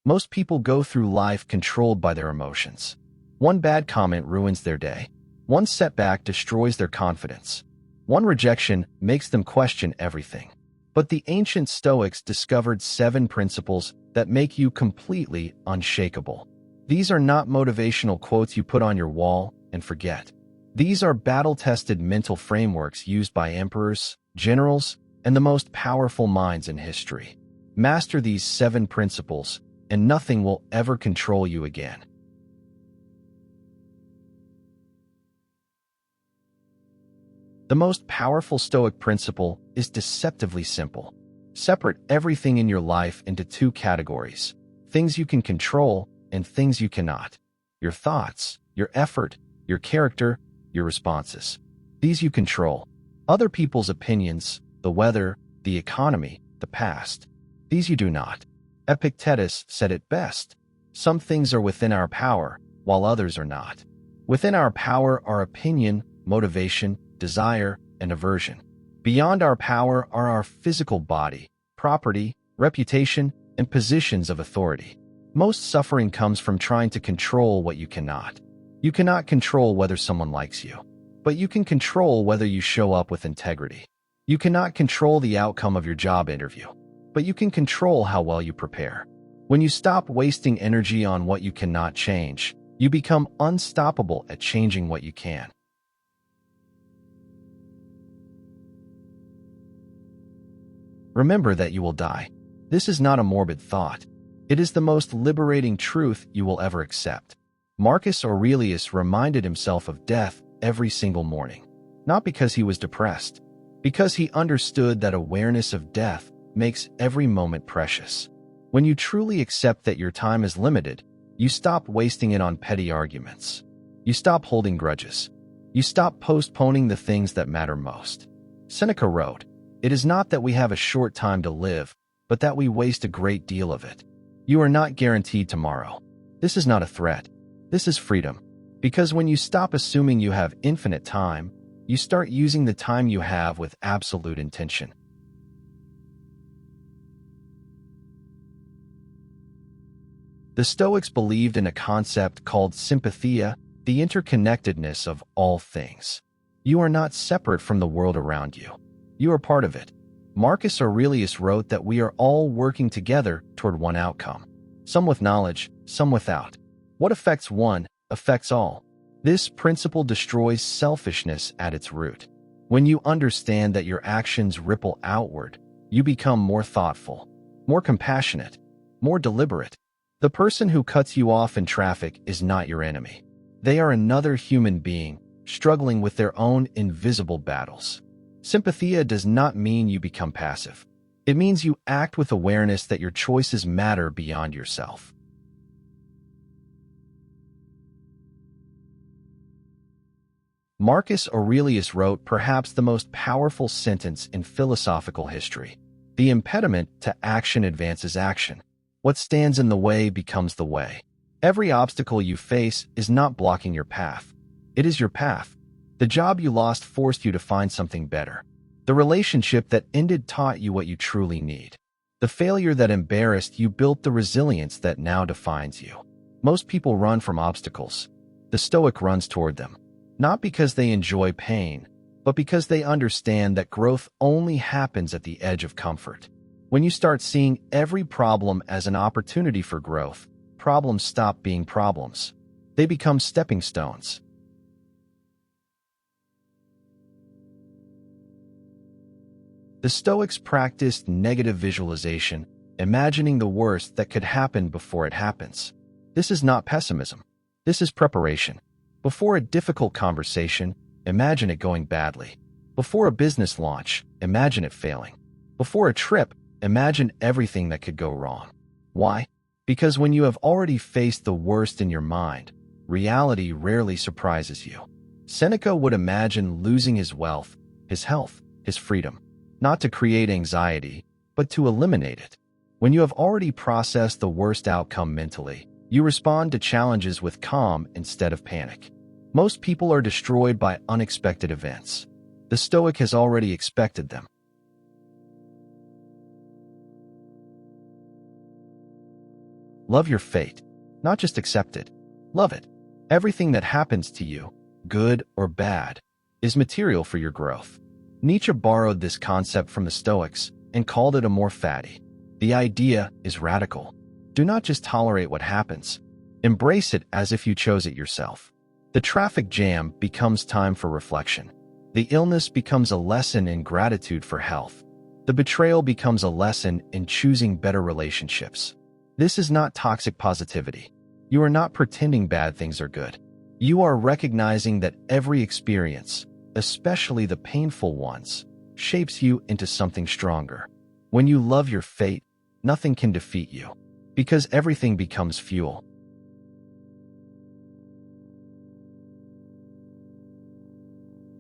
Most people go through life controlled by their emotions. One bad comment ruins their day. One setback destroys their confidence. One rejection makes them question everything. But the ancient Stoics discovered 7 principles that make you completely unshakable. These are not motivational quotes you put on your wall and forget. These are battle-tested mental frameworks used by emperors, generals, and the most powerful minds in history. Master these 7 principles, and nothing will ever control you again. The most powerful Stoic principle is deceptively simple. Separate everything in your life into 2 categories: things you can control and things you cannot. Your thoughts, your effort, your character, your responses. These you control. Other people's opinions, the weather, the economy, the past. These you do not. Epictetus said it best. Some things are within our power, while others are not. Within our power are opinion, motivation, desire, and aversion. Beyond our power are our physical body, property, reputation, and positions of authority. Most suffering comes from trying to control what you cannot. You cannot control whether someone likes you, but you can control whether you show up with integrity. You cannot control the outcome of your job interview, but you can control how well you prepare. When you stop wasting energy on what you cannot change, you become unstoppable at changing what you can. Remember that you will die. This is not a morbid thought. It is the most liberating truth you will ever accept. Marcus Aurelius reminded himself of death every single morning, not because he was depressed, because he understood that awareness of death makes every moment precious. When you truly accept that your time is limited, you stop wasting it on petty arguments. You stop holding grudges. You stop postponing the things that matter most. Seneca wrote, "It is not that we have a short time to live, but that we waste a great deal of it." You are not guaranteed tomorrow. This is not a threat. This is freedom. Because when you stop assuming you have infinite time, you start using the time you have with absolute intention. The Stoics believed in a concept called sympathia, the interconnectedness of all things. You are not separate from the world around you. You are part of it. Marcus Aurelius wrote that we are all working together toward one outcome. Some with knowledge, some without. What affects one, affects all. This principle destroys selfishness at its root. When you understand that your actions ripple outward, you become more thoughtful, more compassionate, more deliberate. The person who cuts you off in traffic is not your enemy. They are another human being, struggling with their own invisible battles. Sympathia does not mean you become passive. It means you act with awareness that your choices matter beyond yourself. Marcus Aurelius wrote perhaps the most powerful sentence in philosophical history. The impediment to action advances action. What stands in the way becomes the way. Every obstacle you face is not blocking your path. It is your path. The job you lost forced you to find something better. The relationship that ended taught you what you truly need. The failure that embarrassed you built the resilience that now defines you. Most people run from obstacles. The Stoic runs toward them. Not because they enjoy pain, but because they understand that growth only happens at the edge of comfort. When you start seeing every problem as an opportunity for growth, problems stop being problems. They become stepping stones. The Stoics practiced negative visualization, imagining the worst that could happen before it happens. This is not pessimism. This is preparation. Before a difficult conversation, imagine it going badly. Before a business launch, imagine it failing. Before a trip, imagine everything that could go wrong. Why? Because when you have already faced the worst in your mind, reality rarely surprises you. Seneca would imagine losing his wealth, his health, his freedom. Not to create anxiety, but to eliminate it. When you have already processed the worst outcome mentally, you respond to challenges with calm instead of panic. Most people are destroyed by unexpected events. The Stoic has already expected them. Love your fate. Not just accept it. Love it. Everything that happens to you, good or bad, is material for your growth. Nietzsche borrowed this concept from the Stoics and called it Amor Fati. The idea is radical. Do not just tolerate what happens. Embrace it as if you chose it yourself. The traffic jam becomes time for reflection. The illness becomes a lesson in gratitude for health. The betrayal becomes a lesson in choosing better relationships. This is not toxic positivity. You are not pretending bad things are good. You are recognizing that every experience, especially the painful ones, shapes you into something stronger. When you love your fate, nothing can defeat you, because everything becomes fuel.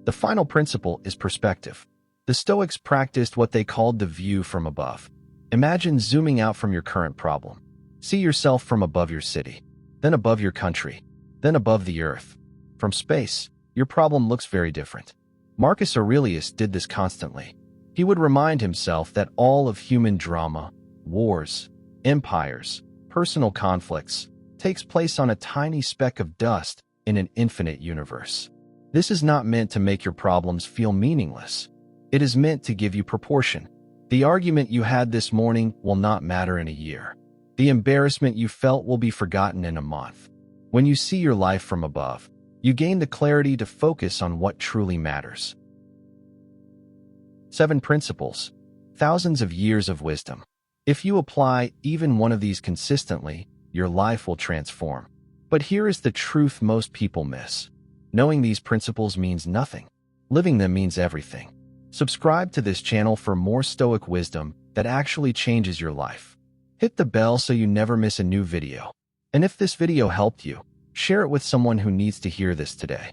The final principle is perspective. The Stoics practiced what they called the view from above. Imagine zooming out from your current problem. See yourself from above your city, then above your country, then above the earth. From space, your problem looks very different. Marcus Aurelius did this constantly. He would remind himself that all of human drama, wars, empires, personal conflicts, takes place on a tiny speck of dust in an infinite universe. This is not meant to make your problems feel meaningless. It is meant to give you proportion. The argument you had this morning will not matter in a year. The embarrassment you felt will be forgotten in a month. When you see your life from above, you gain the clarity to focus on what truly matters. 7 principles. Thousands of years of wisdom. If you apply even one of these consistently, your life will transform. But here is the truth most people miss. Knowing these principles means nothing. Living them means everything. Subscribe to this channel for more Stoic wisdom that actually changes your life. Hit the bell so you never miss a new video. And if this video helped you, share it with someone who needs to hear this today.